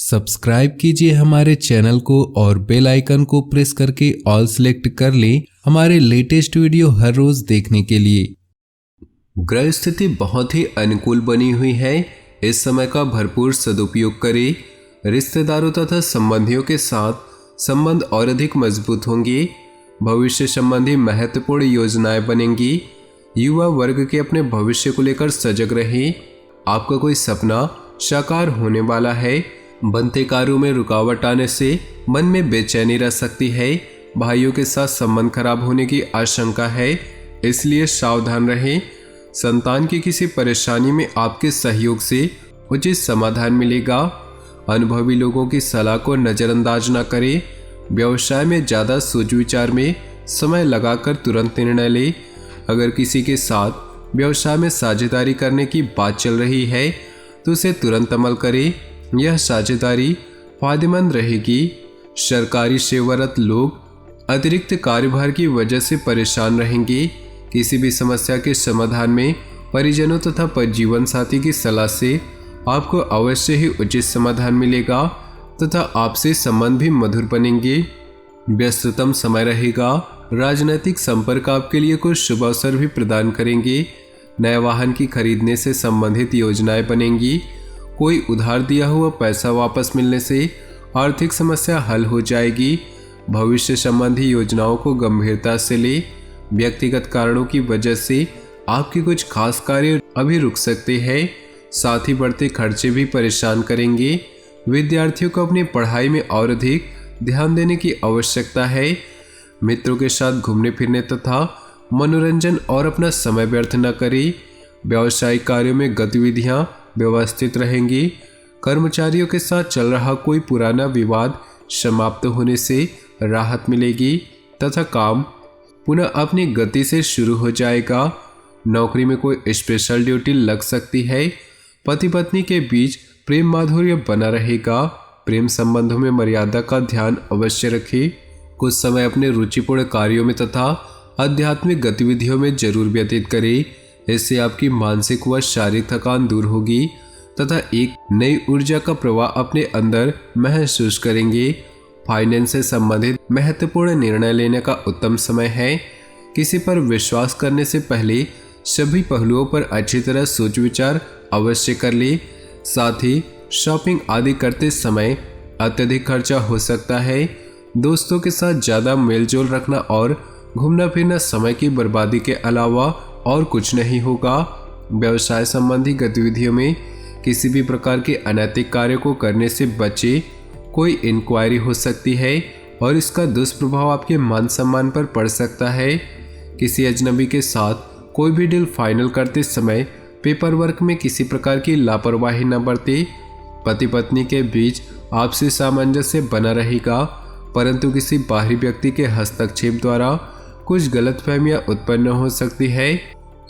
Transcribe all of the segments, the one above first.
Subscribe कीजिए हमारे channel को और बेल आइकन को प्रेस करके ऑल सेलेक्ट कर लें हमारे लेटेस्ट वीडियो हर रोज देखने के लिए। ग्रह स्थिति बहुत ही अनुकूल बनी हुई है। इस समय का भरपूर सदुपयोग करें। रिश्तेदारों तथा संबंधियों के साथ संबंध और अधिक मजबूत होंगे। भविष्य संबंधी महत्वपूर्ण योजनाएं बनेंगी। युवा वर्ग के अपने भविष्य को लेकर सजग रहें। आपका कोई सपना साकार होने वाला है। बनते कार्यों में रुकावट आने से मन में बेचैनी रह सकती है। भाइयों के साथ संबंध खराब होने की आशंका है, इसलिए सावधान रहें। संतान की किसी परेशानी में आपके सहयोग से उचित समाधान मिलेगा। अनुभवी लोगों की सलाह को नज़रअंदाज न करें। व्यवसाय में ज़्यादा सोच विचार में समय लगाकर तुरंत निर्णय लें। अगर किसी के साथ व्यवसाय में साझेदारी करने की बात चल रही है तो उसे तुरंत अमल करें। यह साझेदारी फायदेमंद रहेगी। सरकारी सेवारत लोग अतिरिक्त कार्यभार की वजह से परेशान रहेंगे। किसी भी समस्या के समाधान में परिजनों तथा जीवन साथी की सलाह से आपको अवश्य ही उचित समाधान मिलेगा तथा आपसे संबंध भी मधुर बनेंगे। व्यस्ततम समय रहेगा। राजनीतिक संपर्क आपके लिए कुछ शुभ अवसर भी प्रदान करेंगे। नए वाहन की खरीदने से संबंधित योजनाएं बनेंगी। कोई उधार दिया हुआ पैसा वापस मिलने से आर्थिक समस्या हल हो जाएगी। भविष्य संबंधी योजनाओं को गंभीरता से ले। व्यक्तिगत कारणों की वजह से आपके कुछ खास कार्य अभी रुक सकते हैं। साथ ही बढ़ते खर्चे भी परेशान करेंगे। विद्यार्थियों को अपनी पढ़ाई में और अधिक ध्यान देने की आवश्यकता है। मित्रों के साथ घूमने फिरने तथा मनोरंजन और अपना समय व्यर्थ न करें। व्यावसायिक कार्यों में गतिविधियां व्यवस्थित रहेंगी। कर्मचारियों के साथ चल रहा कोई पुराना विवाद समाप्त होने से राहत मिलेगी तथा काम पुनः अपनी गति से शुरू हो जाएगा। नौकरी में कोई स्पेशल ड्यूटी लग सकती है। पति पत्नी के बीच प्रेम माधुर्य बना रहेगा। प्रेम संबंधों में मर्यादा का ध्यान अवश्य रखें। कुछ समय अपने रुचिपूर्ण कार्यों में तथा आध्यात्मिक गतिविधियों में जरूर व्यतीत करें। इससे आपकी मानसिक व शारीरिक थकान दूर होगी तथा एक नई ऊर्जा का प्रवाह अपने अंदर महसूस करेंगे। फाइनेंस से संबंधित महत्वपूर्ण निर्णय लेने का उत्तम समय है। किसी पर विश्वास करने से पहले सभी पहलुओं पर अच्छी तरह सोच विचार अवश्य कर ले। साथ ही शॉपिंग आदि करते समय अत्यधिक खर्चा हो सकता है। दोस्तों के साथ ज़्यादा मेलजोल रखना और घूमना फिरना समय की बर्बादी के अलावा और कुछ नहीं होगा। व्यवसाय संबंधी गतिविधियों में किसी भी प्रकार के अनैतिक कार्य को करने से बचे। कोई इंक्वायरी हो सकती है और इसका दुष्प्रभाव आपके मान सम्मान पर पड़ सकता है। किसी अजनबी के साथ कोई भी डील फाइनल करते समय पेपर वर्क में किसी प्रकार की लापरवाही न बरते। पति पत्नी के बीच आपसी सामंजस्य बना रहेगा, परंतु किसी बाहरी व्यक्ति के हस्तक्षेप द्वारा कुछ गलतफहमियां उत्पन्न हो सकती है।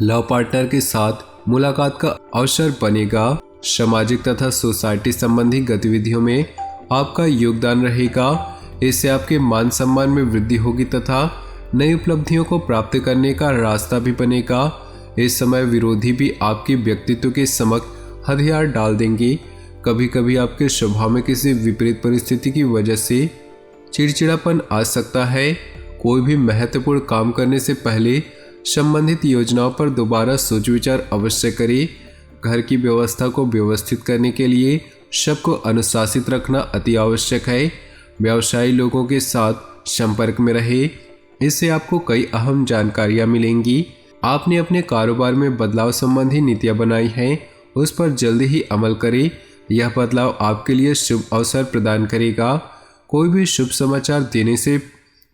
लव पार्टनर के साथ मुलाकात का अवसर बनेगा। सामाजिक तथा सोसाइटी संबंधी गतिविधियों में आपका योगदान रहेगा। इससे आपके मान सम्मान में वृद्धि होगी तथा नई उपलब्धियों को प्राप्त करने का रास्ता भी बनेगा। इस समय विरोधी भी आपके व्यक्तित्व के समक्ष हथियार डाल देंगे। कभी कभी आपके स्वभाव में किसी विपरीत परिस्थिति की वजह से चिड़चिड़ापन आ सकता है। कोई भी महत्वपूर्ण काम करने से पहले संबंधित योजनाओं पर दोबारा सोच विचार अवश्य करें। घर की व्यवस्था को व्यवस्थित करने के लिए सबको अनुशासित रखना अति आवश्यक है। व्यवसायी लोगों के साथ संपर्क में रहे, इससे आपको कई अहम जानकारियां मिलेंगी। आपने अपने कारोबार में बदलाव संबंधी नीतियां बनाई हैं, उस पर जल्दी ही अमल करें। यह बदलाव आपके लिए शुभ अवसर प्रदान करेगा। कोई भी शुभ समाचार देने से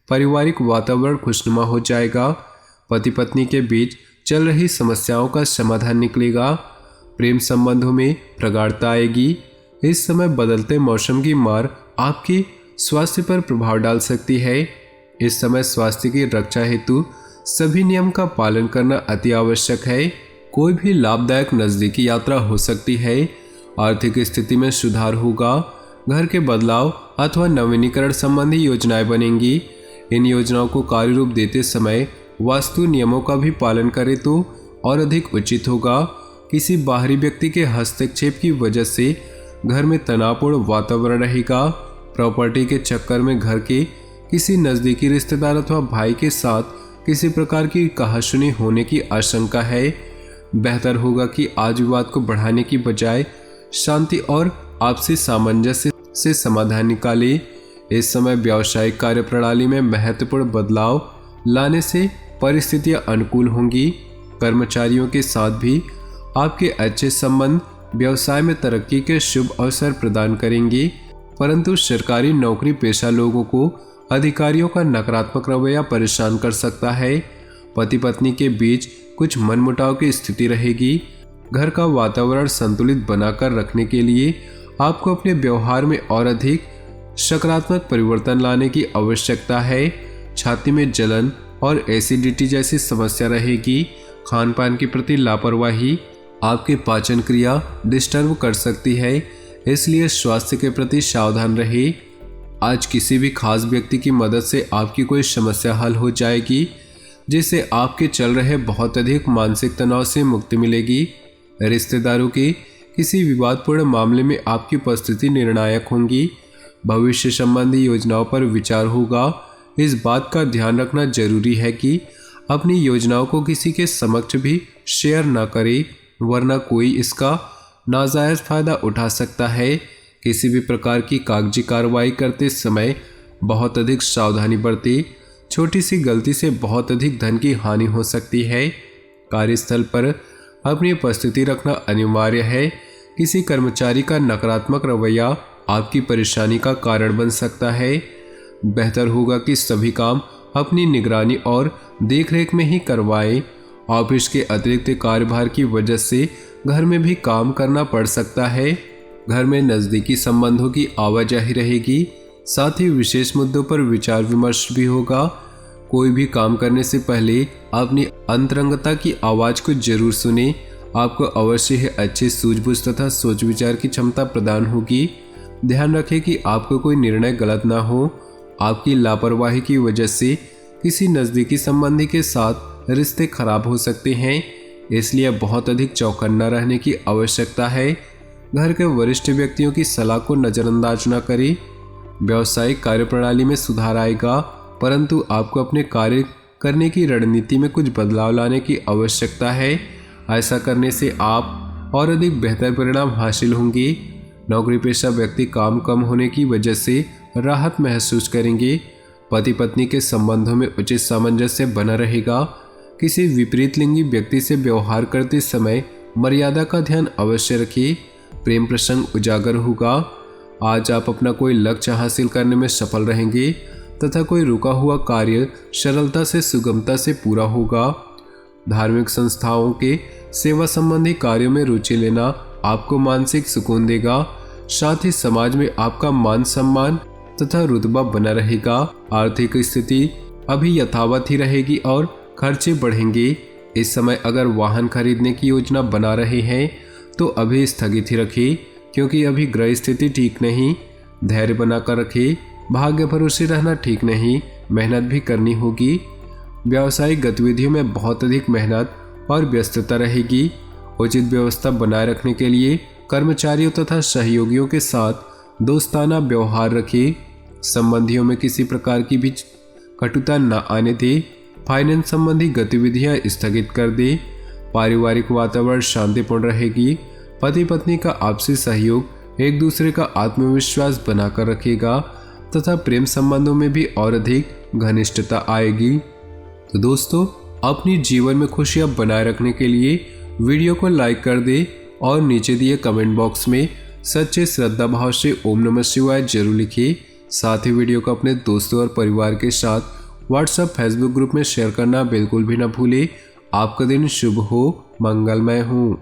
पारिवारिक वातावरण खुशनुमा हो जाएगा। पति पत्नी के बीच चल रही समस्याओं का समाधान निकलेगा। प्रेम संबंधों में प्रगाढ़ता आएगी। इस समय बदलते मौसम की मार आपके स्वास्थ्य पर प्रभाव डाल सकती है। इस समय स्वास्थ्य की रक्षा हेतु सभी नियम का पालन करना अति आवश्यक है। कोई भी लाभदायक नजदीकी यात्रा हो सकती है। आर्थिक स्थिति में सुधार होगा। घर के बदलाव अथवा नवीनीकरण संबंधी योजनाएं बनेंगी। इन योजनाओं को कार्य रूप देते समय वास्तु नियमों का भी पालन करें तो और अधिक उचित होगा। किसी बाहरी व्यक्ति के हस्तक्षेप की वजह से घर में तनावपूर्ण वातावरण रहेगा। प्रॉपर्टी के चक्कर में घर के किसी नज़दीकी रिश्तेदार अथवा भाई के साथ किसी प्रकार की कहासुनी होने की आशंका है। बेहतर होगा कि आज विवाद को बढ़ाने की बजाय शांति और आपसी सामंजस्य से समाधान निकालें। इस समय व्यावसायिक कार्यप्रणाली में महत्वपूर्ण बदलाव लाने से परिस्थितियां अनुकूल होंगी। कर्मचारियों के साथ भी आपके अच्छे संबंध व्यवसाय में तरक्की के शुभ अवसर प्रदान करेंगे, परंतु सरकारी नौकरी पेशा लोगों को अधिकारियों का नकारात्मक रवैया परेशान कर सकता है। पति पत्नी के बीच कुछ मनमुटाव की स्थिति रहेगी। घर का वातावरण संतुलित बनाकर रखने के लिए आपको अपने व्यवहार में और अधिक सकारात्मक परिवर्तन लाने की आवश्यकता है। छाती में जलन और एसिडिटी जैसी समस्या रहेगी। खान पान के प्रति लापरवाही आपकी पाचन क्रिया डिस्टर्ब कर सकती है, इसलिए स्वास्थ्य के प्रति सावधान रहे। आज किसी भी खास व्यक्ति की मदद से आपकी कोई समस्या हल हो जाएगी, जिससे आपके चल रहे बहुत अधिक मानसिक तनाव से मुक्ति मिलेगी। रिश्तेदारों के किसी विवादपूर्ण मामले में आपकी उपस्थिति निर्णायक होंगी। भविष्य संबंधी योजनाओं पर विचार होगा। इस बात का ध्यान रखना जरूरी है कि अपनी योजनाओं को किसी के समक्ष भी शेयर न करें, वरना कोई इसका नाजायज फायदा उठा सकता है। किसी भी प्रकार की कागजी कार्रवाई करते समय बहुत अधिक सावधानी बरतें। छोटी सी गलती से बहुत अधिक धन की हानि हो सकती है। कार्यस्थल पर अपनी उपस्थिति रखना अनिवार्य है। किसी कर्मचारी का नकारात्मक रवैया आपकी परेशानी का कारण बन सकता है। बेहतर होगा कि सभी काम अपनी निगरानी और देखरेख में ही करवाएं। ऑफिस के अतिरिक्त कार्यभार की वजह से घर में भी काम करना पड़ सकता है। घर में नज़दीकी संबंधों की आवाजाही रहेगी, साथ ही विशेष मुद्दों पर विचार विमर्श भी होगा। कोई भी काम करने से पहले अपनी अंतरंगता की आवाज़ को जरूर सुने। आपको अवश्य ही अच्छी सूझबूझ तथा सोच विचार की क्षमता प्रदान होगी। ध्यान रखें कि आपको कोई निर्णय गलत ना हो। आपकी लापरवाही की वजह से किसी नज़दीकी संबंधी के साथ रिश्ते खराब हो सकते हैं, इसलिए बहुत अधिक चौकन्ना रहने की आवश्यकता है। घर के वरिष्ठ व्यक्तियों की सलाह को नज़रअंदाज न करें। व्यावसायिक कार्यप्रणाली में सुधार आएगा, परंतु आपको अपने कार्य करने की रणनीति में कुछ बदलाव लाने की आवश्यकता है। ऐसा करने से आप और अधिक बेहतर परिणाम हासिल होंगे। नौकरी पेशा व्यक्ति काम कम होने की वजह से राहत महसूस करेंगे। पति पत्नी के संबंधों में उचित सामंजस्य बना रहेगा। किसी विपरीत लिंगी व्यक्ति से व्यवहार करते समय मर्यादा का ध्यान अवश्य रखिए। प्रेम प्रसंग उजागर होगा। आज आप अपना कोई लक्ष्य हासिल करने में सफल रहेंगे तथा कोई रुका हुआ कार्य सरलता से सुगमता से पूरा होगा। धार्मिक संस्थाओं के सेवा संबंधी कार्यों में रुचि लेना आपको मानसिक सुकून देगा। साथ ही समाज में आपका मान सम्मान तथा रुतबा बना रहेगा। आर्थिक स्थिति अभी यथावत ही रहेगी और खर्चे बढ़ेंगे। इस समय अगर वाहन खरीदने की योजना बना रहे हैं तो अभी स्थगित ही रखें, क्योंकि अभी ग्रह स्थिति ठीक नहीं। धैर्य बनाकर रखें। भाग्य भरोसे रहना ठीक नहीं, मेहनत भी करनी होगी। व्यावसायिक गतिविधियों में बहुत अधिक मेहनत और व्यस्तता रहेगी। उचित व्यवस्था बनाए रखने के लिए कर्मचारियों तथा सहयोगियों के साथ दोस्ताना व्यवहार रखें। संबंधियों में किसी प्रकार की भी कटुता न आने दें। फाइनेंस संबंधी गतिविधियां स्थगित कर दें। पारिवारिक वातावरण शांतिपूर्ण रहेगी। पति पत्नी का आपसी सहयोग एक दूसरे का आत्मविश्वास बनाकर रखेगा तथा प्रेम संबंधों में भी और अधिक घनिष्ठता आएगी। तो दोस्तों, अपनी जीवन में खुशियां बनाए रखने के लिए वीडियो को लाइक कर दें और नीचे दिए कमेंट बॉक्स में सच्चे श्रद्धा भाव से ओम नमः शिवाय जरूर लिखिए। साथ ही वीडियो को अपने दोस्तों और परिवार के साथ व्हाट्सएप फेसबुक ग्रुप में शेयर करना बिल्कुल भी न भूलें। आपका दिन शुभ हो, मंगलमय हो।